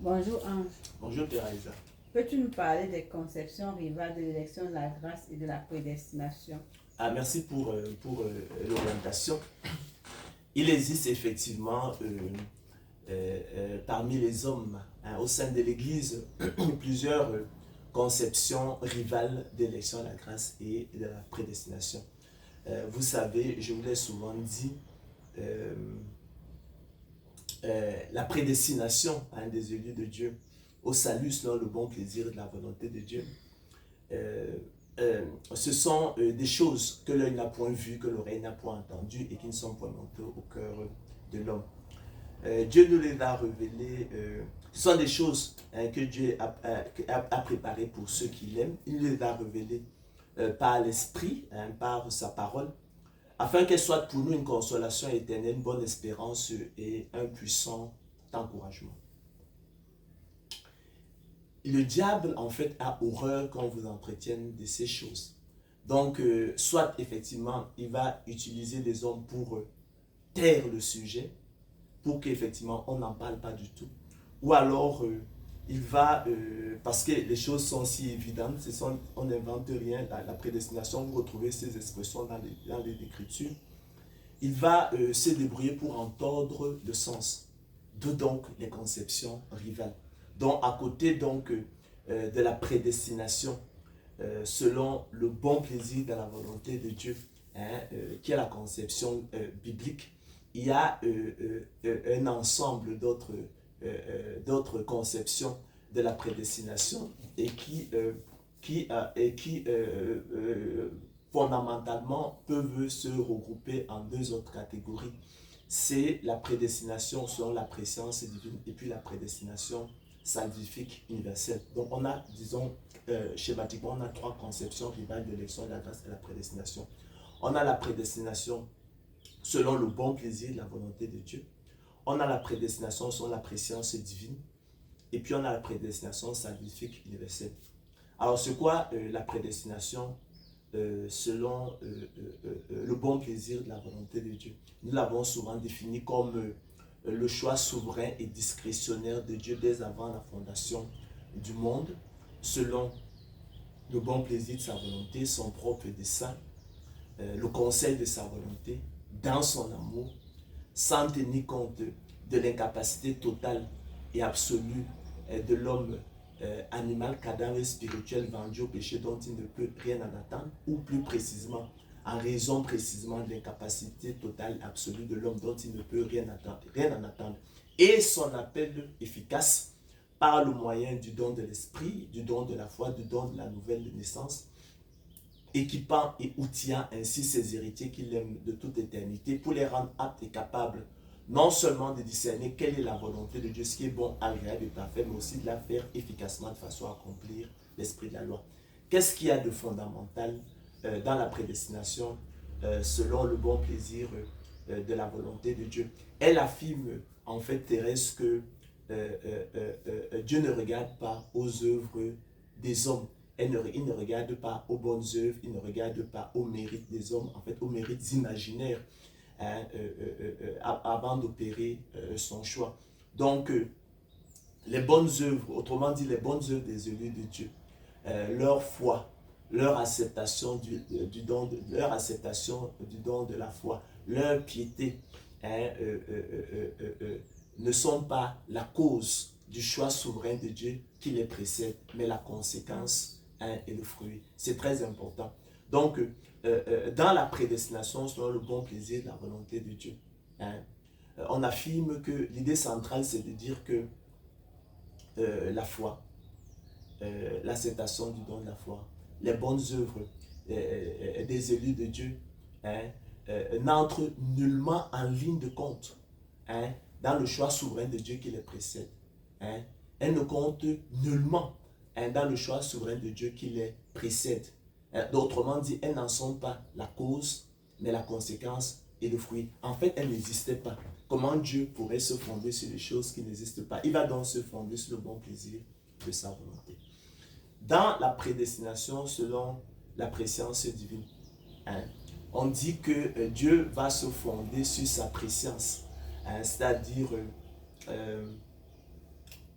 Bonjour Ange. Bonjour Teresa. Peux-tu nous parler des conceptions rivales de l'élection de la grâce et de la prédestination? Merci pour l'orientation. Il existe effectivement parmi les hommes au sein de l'Église plusieurs conceptions rivales de l'élection de la grâce et de la prédestination. Vous savez, je vous l'ai souvent dit, euh, la prédestination des élus de Dieu au salut selon le bon plaisir de la volonté de Dieu. Euh, Ce sont des choses que l'œil n'a point vues, que l'oreille n'a point entendues et qui ne sont point montées au cœur de l'homme. Dieu nous les a révélées. Ce sont des choses que Dieu a préparées pour ceux qui l'aiment. Il les a révélées par l'Esprit, par sa parole, afin qu'elles soient pour nous une consolation éternelle, une bonne espérance et un puissant encouragement. Le diable, en fait, a horreur qu'on vous entretienne de ces choses. Donc, soit effectivement, il va utiliser les hommes pour taire le sujet, pour qu'effectivement, on n'en parle pas du tout. Ou alors, il va, parce que les choses sont si évidentes, on n'invente rien, la prédestination, vous retrouvez ces expressions dans les Écritures, il va se débrouiller pour entendre le sens. D'où donc les conceptions rivales. Donc, à côté donc de la prédestination, selon le bon plaisir de la volonté de Dieu, qui est la conception biblique, il y a un ensemble d'autres conceptions de la prédestination et qui fondamentalement peuvent se regrouper en deux autres catégories. C'est la prédestination selon la préscience divine et puis la prédestination salvifique universelle. Donc on a, disons, schématiquement, on a trois conceptions rivales de l'élection de la grâce et la prédestination. On a la prédestination selon le bon plaisir de la volonté de Dieu. On a la prédestination selon la préscience divine. Et puis on a la prédestination salvifique universelle. Alors c'est quoi la prédestination selon le bon plaisir de la volonté de Dieu? Nous l'avons souvent défini comme le choix souverain et discrétionnaire de Dieu dès avant la fondation du monde, selon le bon plaisir de sa volonté, son propre dessein, le conseil de sa volonté, dans son amour, sans tenir compte de l'incapacité totale et absolue de l'homme animal, cadavre spirituel vendu au péché dont il ne peut rien en attendre, ou plus précisément, en raison précisément de l'incapacité totale et absolue de l'homme dont il ne peut rien en attendre, et son appel efficace par le moyen du don de l'esprit, du don de la foi, du don de la nouvelle naissance, équipant et outillant ainsi ses héritiers qu'il aime de toute éternité pour les rendre aptes et capables non seulement de discerner quelle est la volonté de Dieu, ce qui est bon, agréable et parfait, mais aussi de la faire efficacement de façon à accomplir l'esprit de la loi. Qu'est-ce qu'il y a de fondamental dans la prédestination selon le bon plaisir de la volonté de Dieu? Elle affirme en fait, Thérèse, que Dieu ne regarde pas aux œuvres des hommes. Il ne regarde pas aux bonnes œuvres, il ne regarde pas aux mérites des hommes, en fait aux mérites imaginaires, avant d'opérer son choix. Donc, les bonnes œuvres, autrement dit les bonnes œuvres des élus de Dieu, leur foi, leur acceptation leur acceptation du don de la foi, leur piété, ne sont pas la cause du choix souverain de Dieu qui les précède, mais la conséquence et le fruit. C'est très important. Donc, dans la prédestination, selon le bon plaisir de la volonté de Dieu, on affirme que l'idée centrale, c'est de dire que la foi, l'acceptation du don de la foi, les bonnes œuvres des élus de Dieu, n'entrent nullement en ligne de compte dans le choix souverain de Dieu qui les précède. Elles ne comptent nullement dans le choix souverain de Dieu qui les précède. Autrement dit, elles n'en sont pas la cause, mais la conséquence et le fruit. En fait, elles n'existaient pas. Comment Dieu pourrait se fonder sur des choses qui n'existent pas? Il va donc se fonder sur le bon plaisir de sa volonté. Dans la prédestination selon la préscience divine, on dit que Dieu va se fonder sur sa préscience, c'est-à-dire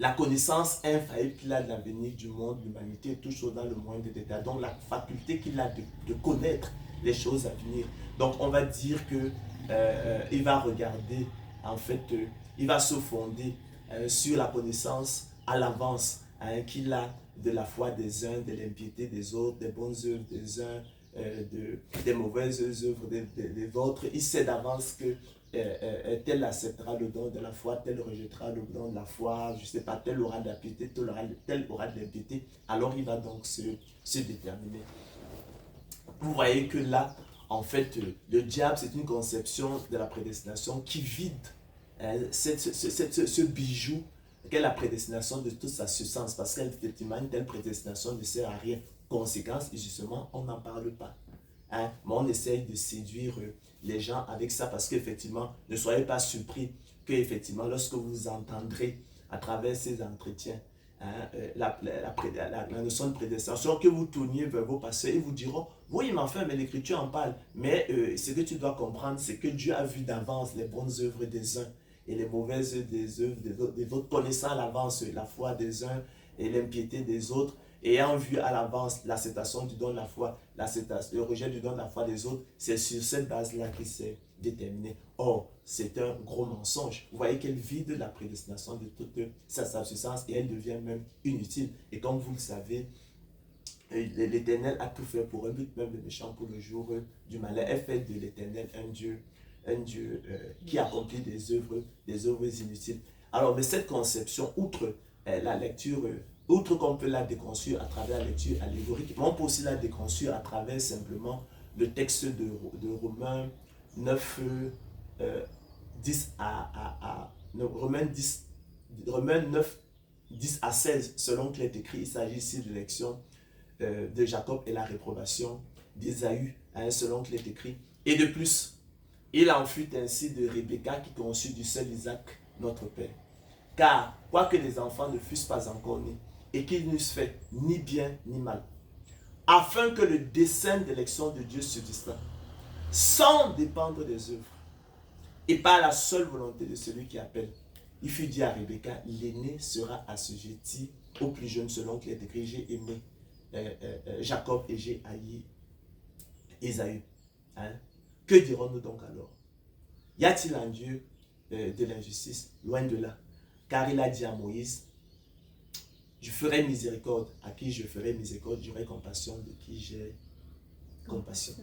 la connaissance infaillible qu'il a de l'avenir du monde, de l'humanité, tout chose dans le moindre détail. Donc la faculté qu'il a de connaître les choses à venir. Donc on va dire que il va regarder, en fait, il va se fonder sur la connaissance à l'avance qu'il a de la foi des uns, de l'impiété des autres, des bonnes œuvres des uns, des mauvaises œuvres des autres. Il sait d'avance que tel acceptera le don de la foi, tel rejettera le don de la foi, je ne sais pas, tel aura de la piété, tel aura de l'impiété. Alors il va donc se déterminer. Vous voyez que là, en fait, le diable, c'est une conception de la prédestination qui vide ce bijou qu'est la prédestination de toute sa substance, parce qu'effectivement, une telle prédestination ne sert à rien. Conséquence, et justement, on n'en parle pas. Mais on essaye de séduire les gens avec ça, parce qu'effectivement, ne soyez pas surpris qu'effectivement, lorsque vous entendrez à travers ces entretiens, la notion de prédestination, que vous tourniez vers vos pasteurs, ils vous diront, oui, mais enfin, mais l'Écriture en parle. Mais ce que tu dois comprendre, c'est que Dieu a vu d'avance les bonnes œuvres des uns et les mauvaises des œuvres des autres, connaissant à l'avance la foi des uns et l'impiété des autres, ayant vu à l'avance l'acceptation du don de la foi, le rejet du don de la foi des autres. C'est sur cette base-là qu'il s'est déterminé. Or, c'est un gros mensonge. Vous voyez qu'elle vide la prédestination de toute sa substance et elle devient même inutile. Et comme vous le savez, l'Éternel a tout fait pour un but, même le méchant pour le jour du malheur. Elle fait de l'Éternel un Dieu qui accomplit des œuvres inutiles. Alors, mais cette conception, outre la lecture, outre qu'on peut la déconstruire à travers la lecture allégorique, mais on peut aussi la déconstruire à travers simplement le texte de Romains 9, 10 Romains 9, 10 à 16, selon qu'il est écrit, il s'agit ici de l'élection de Jacob et la réprobation d'Ésaü, selon qu'il est écrit. Et de plus, il en fut ainsi de Rebecca qui conçut du seul Isaac, notre père. Car, quoique les enfants ne fussent pas encore nés, et qu'ils n'eussent fait ni bien ni mal, afin que le dessein d'élection de Dieu subsistât, sans dépendre des œuvres, et par la seule volonté de celui qui appelle. Il fut dit à Rebecca, l'aîné sera assujetti au plus jeune, selon qu'il est écrit, j'ai aimé Jacob et j'ai haï Ésaü. Que dirons-nous donc alors? Y a-t-il en Dieu de l'injustice? Loin de là. Car il a dit à Moïse, je ferai miséricorde à qui je ferai miséricorde, j'aurai compassion de qui j'ai compassion.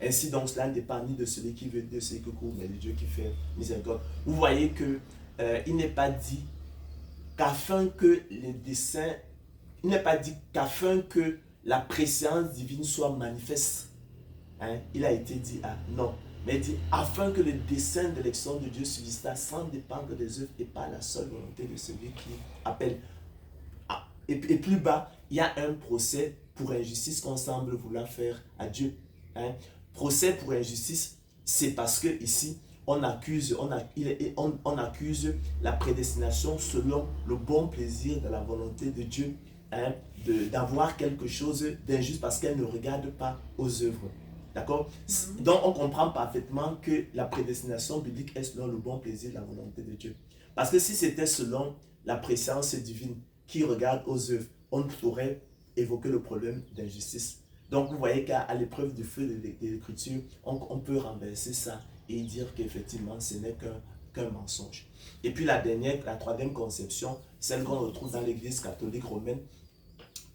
Ainsi donc, cela ne dépend ni de celui qui veut, de celui qui court, mais de Dieu qui fait miséricorde. Vous voyez que il n'est pas dit qu'afin que les desseins, il n'est pas dit qu'afin que la préscience divine soit manifeste. Il a été dit non, mais il dit afin que le dessein d'élection de Dieu subsista sans dépendre des œuvres et par la seule volonté de celui qui appelle. Et plus bas, il y a un procès pour injustice qu'on semble vouloir faire à Dieu. Procès pour injustice, c'est parce que ici, on accuse la prédestination selon le bon plaisir de la volonté de Dieu, d'avoir quelque chose d'injuste parce qu'elle ne regarde pas aux œuvres. D'accord? Donc, on comprend parfaitement que la prédestination biblique est selon le bon plaisir de la volonté de Dieu. Parce que si c'était selon la préscience divine qui regarde aux œuvres, on pourrait évoquer le problème d'injustice. Donc, vous voyez qu'à l'épreuve du feu de l'Écriture, on peut renverser ça et dire qu'effectivement, ce n'est qu'un mensonge. Et puis la troisième conception, celle qu'on retrouve dans l'Église catholique romaine,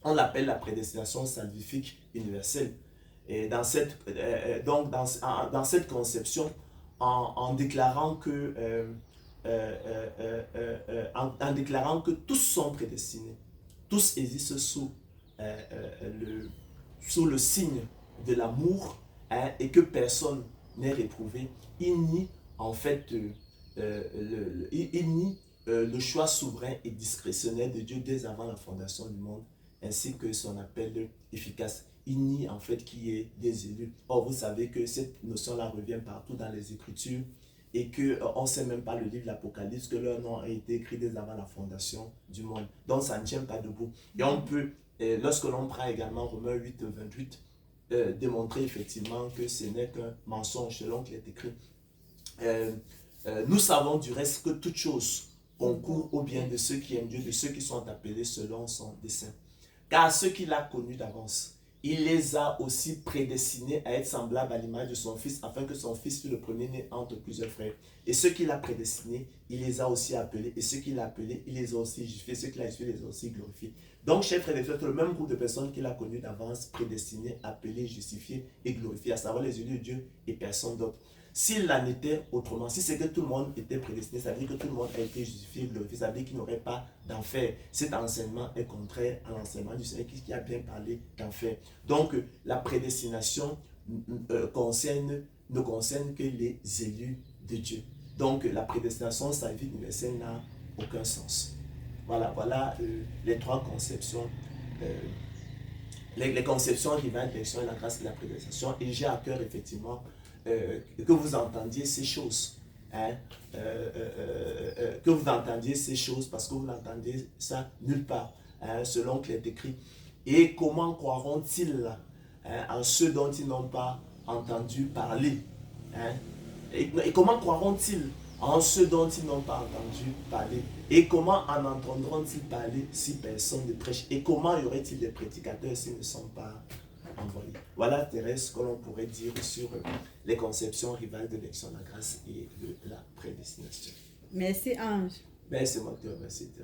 on l'appelle la prédestination salvifique universelle. Et dans cette conception, en déclarant que tous sont prédestinés, tous existent sous le signe de l'amour, et que personne n'est réprouvé, il nie en fait le choix souverain et discrétionnaire de Dieu dès avant la fondation du monde, ainsi que son appel efficace. Il nie en fait qu'il y ait des élus. Or, vous savez que cette notion-là revient partout dans les Écritures et qu'on ne sait même pas le livre de l'Apocalypse, que leur nom a été écrit dès avant la fondation du monde. Donc, ça ne tient pas debout. Et on peut, lorsque l'on prend également Romains 8, 28, démontrer effectivement que ce n'est qu'un mensonge selon qu'il est écrit. Nous savons du reste que toute chose concourt au bien de ceux qui aiment Dieu, de ceux qui sont appelés selon son dessein. Car ceux qu'il a connus d'avance, il les a aussi prédestinés à être semblables à l'image de son Fils, afin que son Fils fût le premier-né entre plusieurs frères. Et ceux qu'il a prédestinés, il les a aussi appelés. Et ceux qu'il a appelés, il les a aussi justifiés. Ceux qu'il a justifiés, il les a aussi glorifiés. Donc, chers frères et sœurs, c'est le même groupe de personnes qu'il a connus d'avance, prédestinés, appelés, justifiés et glorifiés, à savoir les élus de Dieu et personne d'autre. S'il en était autrement, si c'est que tout le monde était prédestiné, ça veut dire que tout le monde a été justifié, glorifié, ça veut dire qu'il n'y aurait pas d'enfer. Cet enseignement est contraire à l'enseignement du Seigneur qui a bien parlé d'enfer. Donc, la prédestination ne concerne que les élus de Dieu. Donc, la prédestination salvifique universelle n'a aucun sens. Voilà les trois conceptions. Les conceptions rivales de l'élection et la grâce et la prédestination. Et j'ai à cœur, effectivement, que vous entendiez ces choses. Que vous entendiez ces choses parce que vous n'entendez ça nulle part, selon qu'il est écrit. Et comment croiront-ils en ceux dont ils n'ont pas entendu parler, et comment croiront-ils en ceux dont ils n'ont pas entendu parler? Et comment en entendront-ils parler si personne ne prêche? Et comment y aurait-il des prédicateurs s'ils ne sont pas envoyés? Voilà, Thérèse, ce que l'on pourrait dire sur les conceptions rivales de l'élection de la grâce et de la prédestination. Merci, Ange. Ben, c'est moi qui te remercie, Thérèse.